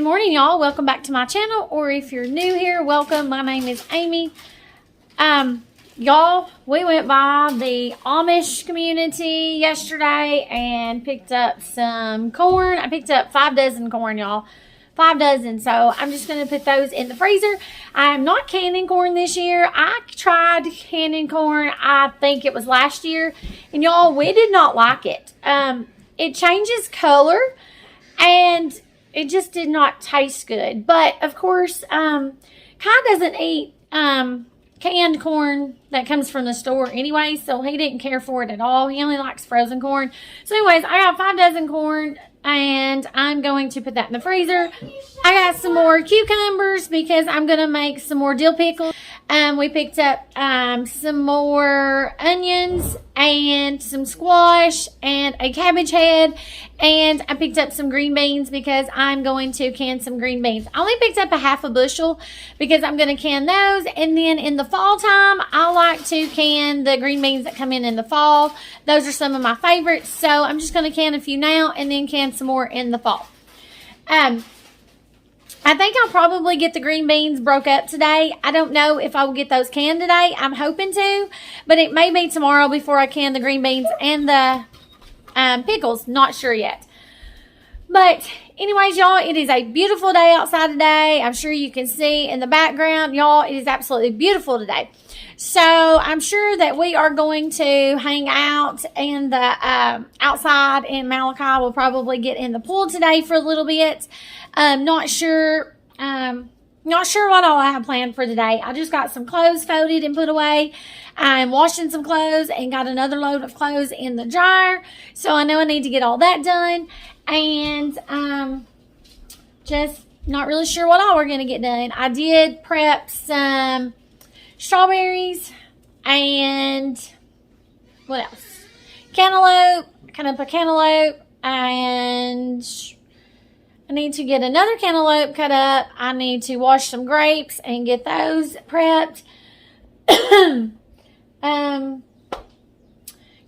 morning, y'all. Welcome back to my channel, or if you're new here, welcome. My name is Amy. Y'all, we went by the Amish community yesterday and picked up some corn. I picked up 5 dozen corn, y'all. 5 dozen. So I'm just going to put those in the freezer. I'm not canning corn this year. I tried canning corn, I think it was last year, and y'all, we did not like it. It changes color and it just did not taste good. But of course, Kai doesn't eat canned corn that comes from the store anyway, so he didn't care for it at all. He only likes frozen corn. So anyways, I got 5 dozen corn and I'm going to put that in the freezer. I got some more cucumbers because I'm going to make some more dill pickles. We picked up some more onions and some squash and a cabbage head, and I picked up some green beans because I'm going to can some green beans. I only picked up a half a bushel because I'm going to can those, and then in the fall time I like to can the green beans that come in the fall. Those are some of my favorites, so I'm just going to can a few now and then can some more in the fall. I think I'll probably get the green beans broke up today. I don't know if I will get those canned today. I'm hoping to, but it may be tomorrow before I can the green beans and the pickles. Not sure yet. But anyways, y'all, it is a beautiful day outside today. I'm sure you can see in the background, y'all, it is absolutely beautiful today. So I'm sure that we are going to hang out in the outside, and Malachi will probably get in the pool today for a little bit. Not sure what all I have planned for today. I just got some clothes folded and put away. I'm washing some clothes and got another load of clothes in the dryer. So I know I need to get all that done. And just not really sure what all we're going to get done. I did prep some strawberries and what else? Cantaloupe. Kind of a cantaloupe, and I need to get another cantaloupe cut up. I need to wash some grapes and get those prepped.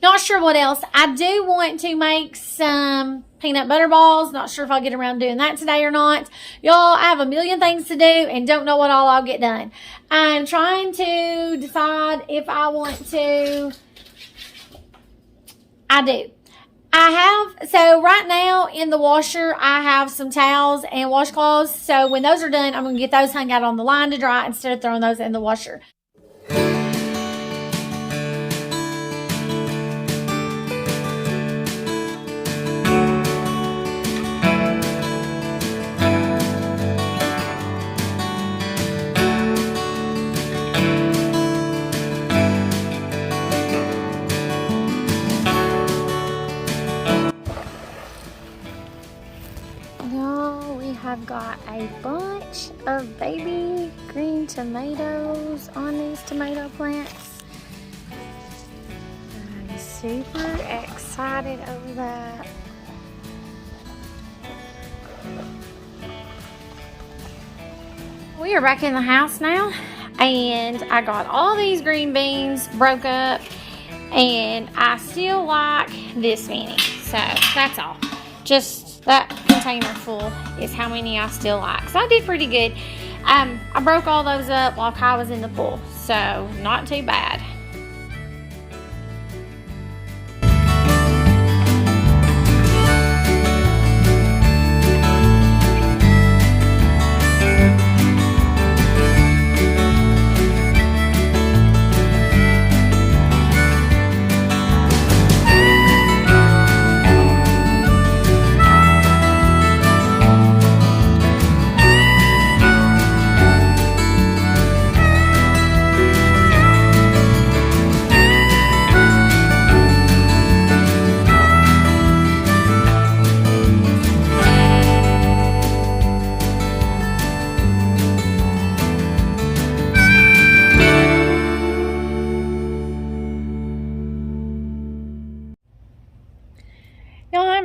Not sure what else. I do want to make some peanut butter balls. Not sure if I'll get around doing that today or not. Y'all, I have a million things to do and don't know what all I'll get done. I'm trying to decide if I want to. I do. So right now in the washer, I have some towels and washcloths. So when those are done, I'm going to get those hung out on the line to dry instead of throwing those in the washer. I've got a bunch of baby green tomatoes on these tomato plants. I'm super excited over that. We are back in the house now, and I got all these green beans broke up, and I still like this many, so that's all. Just that container full is how many I still like. So I did pretty good. I broke all those up while Kai was in the pool, so not too bad.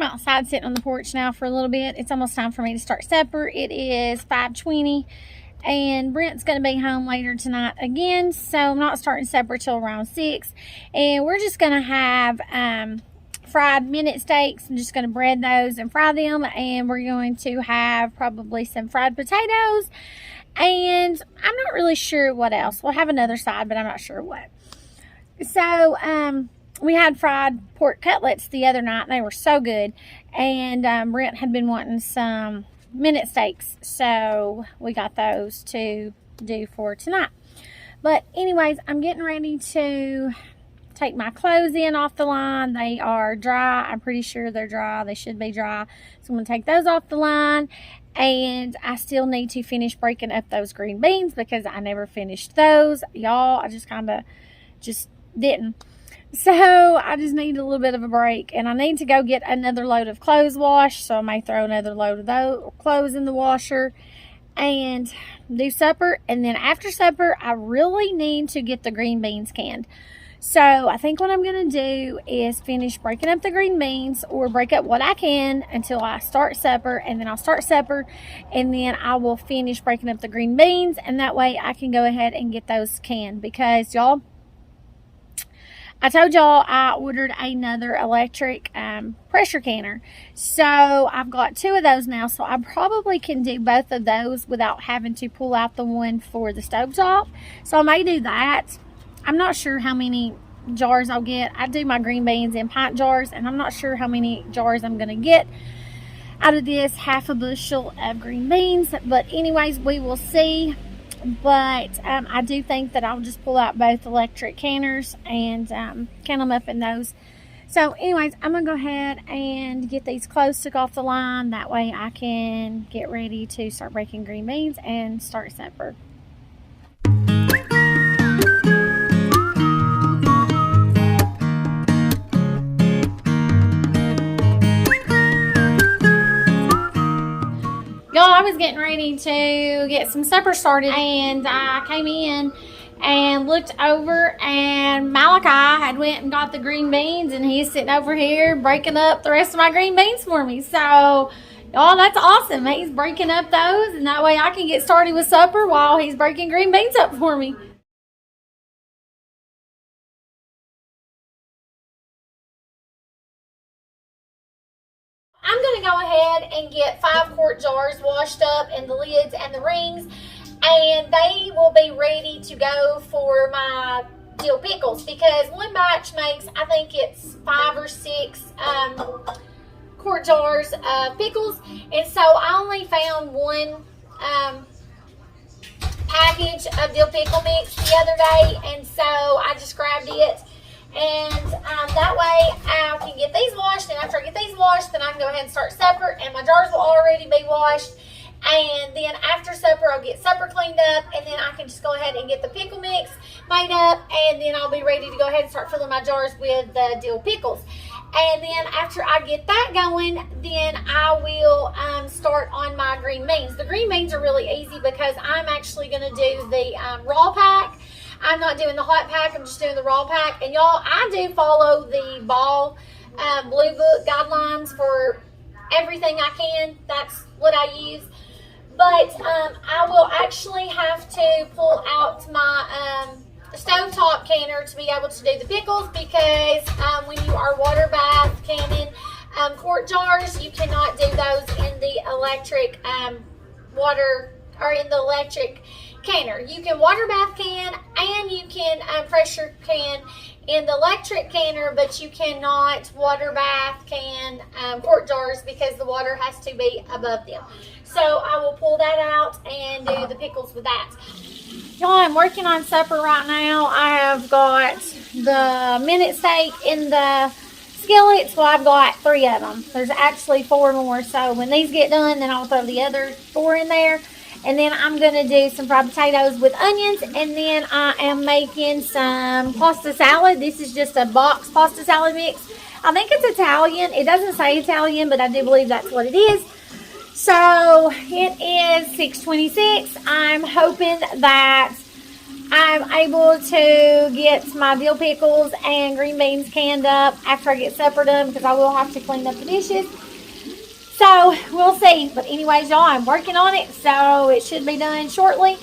Outside sitting on the porch now for a little bit. It's almost time for me to start supper. It is 5:20 and Brent's going to be home later tonight again, so I'm not starting supper till around 6, and we're just going to have fried minute steaks. I'm just going to bread those and fry them. And we're going to have probably some fried potatoes. And I'm not really sure what else. We'll have another side, but I'm not sure what. So, we had fried pork cutlets the other night. They were so good. And Brent had been wanting some minute steaks. So, we got those to do for tonight. But anyways, I'm getting ready to take my clothes in off the line. They are dry. I'm pretty sure they're dry. They should be dry. So I'm going to take those off the line. And I still need to finish breaking up those green beans because I never finished those. Y'all, I just kind of just didn't. So I just need a little bit of a break. And I need to go get another load of clothes washed. So I may throw another load of those clothes in the washer and do supper. And then after supper, I really need to get the green beans canned. So I think what I'm going to do is finish breaking up the green beans, or break up what I can until I start supper, and then I'll start supper, and then I will finish breaking up the green beans, and that way I can go ahead and get those canned. Because y'all, I told y'all I ordered another electric pressure canner. So I've got 2 of those now, so I probably can do both of those without having to pull out the one for the stovetop. So I may do that. I'm not sure how many jars I'll get. I do my green beans in pint jars, and I'm not sure how many jars I'm going to get out of this half a bushel of green beans. But anyways, we will see. But I do think that I'll just pull out both electric canners and can them up in those. So anyways, I'm going to go ahead and get these clothes took off the line. That way I can get ready to start breaking green beans and start supper. Y'all, I was getting ready to get some supper started, and I came in and looked over, and Malachi had went and got the green beans, and he's sitting over here breaking up the rest of my green beans for me. So, y'all, that's awesome. He's breaking up those, and that way I can get started with supper while he's breaking green beans up for me. I'm going to go ahead and get 5-quart jars washed up, and the lids and the rings, and they will be ready to go for my dill pickles, because one batch makes, I think it's 5 or 6 quart jars of pickles. And so I only found one package of dill pickle mix the other day, and so I just grabbed it. And that way I can get these washed, and after I get these washed, then I can go ahead and start supper, and my jars will already be washed. And then after supper, I'll get supper cleaned up, and then I can just go ahead and get the pickle mix made up, and then I'll be ready to go ahead and start filling my jars with the dill pickles. And then after I get that going, then I will start on my green beans. The green beans are really easy because I'm actually going to do the raw pack. I'm not doing the hot pack, I'm just doing the raw pack. And y'all, I do follow the Ball Blue Book guidelines for everything I can. That's what I use. But I will actually have to pull out my stovetop canner to be able to do the pickles, because when you are water bath canning quart jars, you cannot do those in the electric water, or in the electric canner. You can water bath can, and you can pressure can in the electric canner, but you cannot water bath can quart jars, because the water has to be above them. So I will pull that out and do the pickles with that. Y'all, I'm working on supper right now. I have got the minute steak in the skillet, so I've got 3 of them. There's actually 4 more, so when these get done, then I'll throw the other 4 in there. And then I'm going to do some fried potatoes with onions. And then I am making some pasta salad. This is just a box pasta salad mix. I think it's Italian. It doesn't say Italian, but I do believe that's what it is. So it is 6:26. I'm hoping that I'm able to get my dill pickles and green beans canned up after I get supper done, because I will have to clean up the dishes. So we'll see. But anyways, y'all, I'm working on it, so it should be done shortly.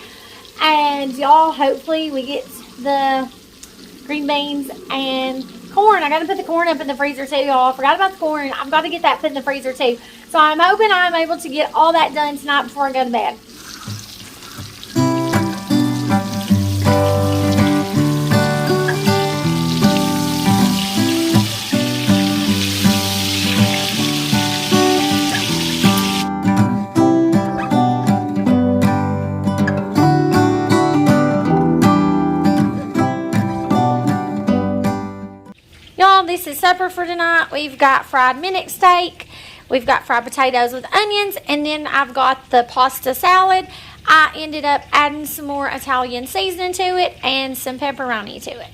And y'all, hopefully we get the green beans and corn. I got to put the corn up in the freezer too, y'all. Forgot about the corn. I've got to get that put in the freezer too. So I'm hoping I'm able to get all that done tonight before I go to bed. Y'all, this is supper for tonight. We've got fried minute steak. We've got fried potatoes with onions. And then I've got the pasta salad. I ended up adding some more Italian seasoning to it and some pepperoni to it.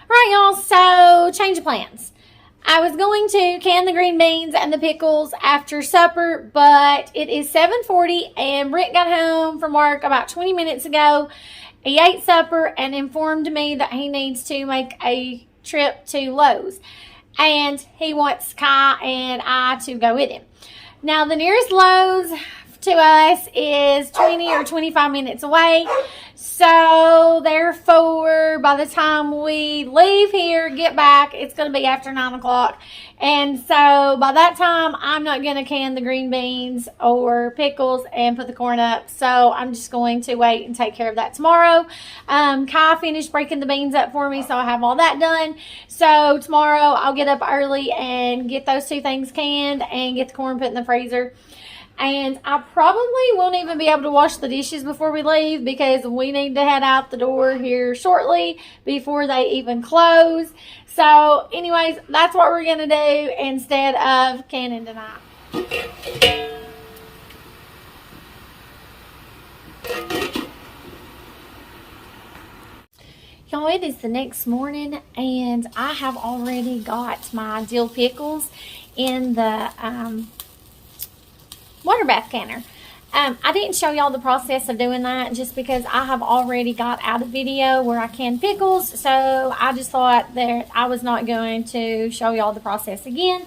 Alright, y'all, so change of plans. I was going to can the green beans and the pickles after supper, but it is 7:40 and Britt got home from work about 20 minutes ago. He ate supper and informed me that he needs to make a trip to Lowe's. And he wants Kai and I to go with him. Now, the nearest Lowe's to us is 20 or 25 minutes away. So, therefore, by the time we leave here, get back, it's going to be after 9 o'clock. And so, by that time, I'm not going to can the green beans or pickles and put the corn up. So, I'm just going to wait and take care of that tomorrow. Kai finished breaking the beans up for me, so I have all that done. So, tomorrow, I'll get up early and get those two things canned and get the corn put in the freezer. And I probably won't even be able to wash the dishes before we leave because we need to head out the door here shortly before they even close. So, anyways, that's what we're going to do instead of canning tonight. Y'all, it is the next morning and I have already got my dill pickles in the water bath canner. I didn't show y'all the process of doing that just because I have already got out a video where I can pickles, so I just thought that I was not going to show y'all the process again.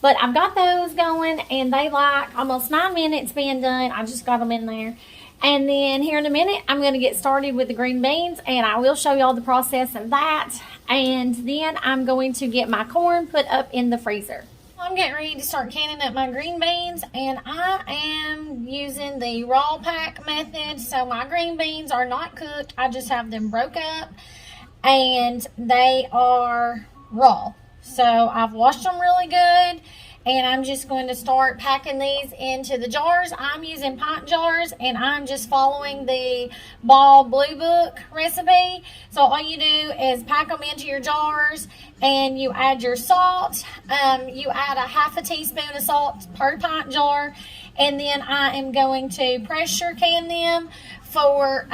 But I've got those going and they like almost 9 minutes being done. I just got them in there. And then here in a minute, I'm going to get started with the green beans and I will show y'all the process of that. And then I'm going to get my corn put up in the freezer. I'm getting ready to start canning up my green beans and I am using the raw pack method. So my green beans are not cooked. I just have them broke up and they are raw. So I've washed them really good and I'm just going to start packing these into the jars. I'm using pint jars and I'm just following the Ball Blue Book recipe. So all you do is pack them into your jars and you add your salt. You add a half a teaspoon of salt per pint jar. And then I am going to pressure can them for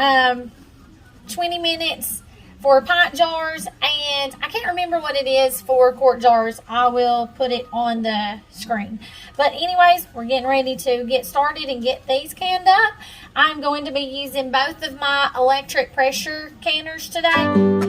20 minutes for pint jars, and I can't remember what it is for quart jars. I will put it on the screen. But anyways, we're getting ready to get started and get these canned up. I'm going to be using both of my electric pressure canners today.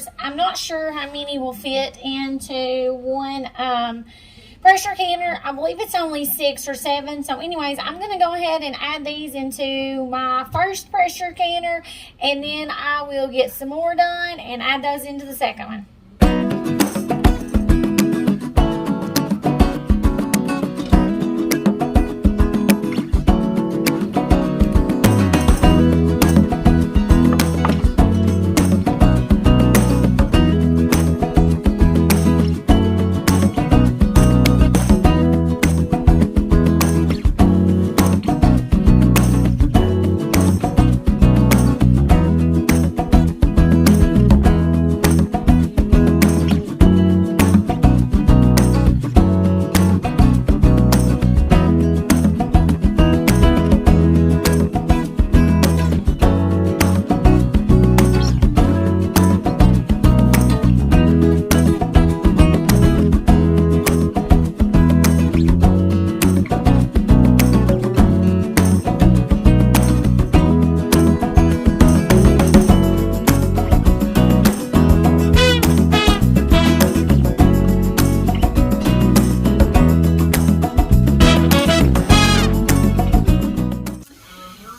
canners. I'm not sure how many will fit into one pressure canner. I believe it's only 6 or 7. So anyways, I'm going to go ahead and add these into my first pressure canner, and then I will get some more done and add those into the second one.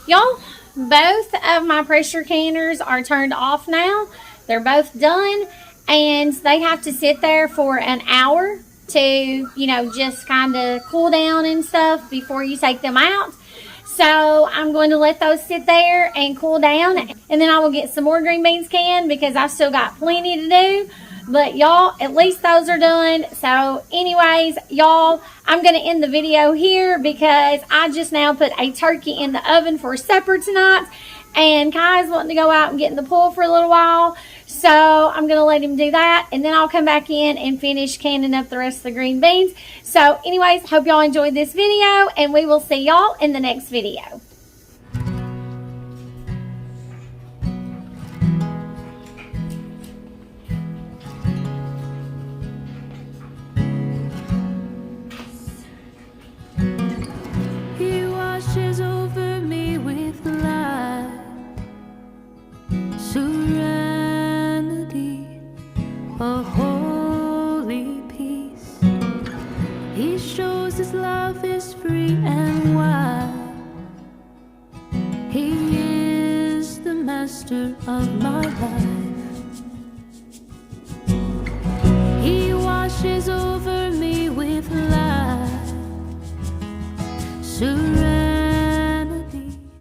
Y'all, both of my pressure canners are turned off now. They're both done, and they have to sit there for an hour to, you know, just kind of cool down and stuff before you take them out. So I'm going to let those sit there and cool down, and then I will get some more green beans canned because I've still got plenty to do. But y'all, at least those are done. So anyways, y'all, I'm going to end the video here because I just now put a turkey in the oven for supper tonight. And Kai's wanting to go out and get in the pool for a little while. So I'm going to let him do that. And then I'll come back in and finish canning up the rest of the green beans. So anyways, hope y'all enjoyed this video. And we will see y'all in the next video. Over me with light, serenity, a holy peace. He shows his love is free and wide. He is the master of my life.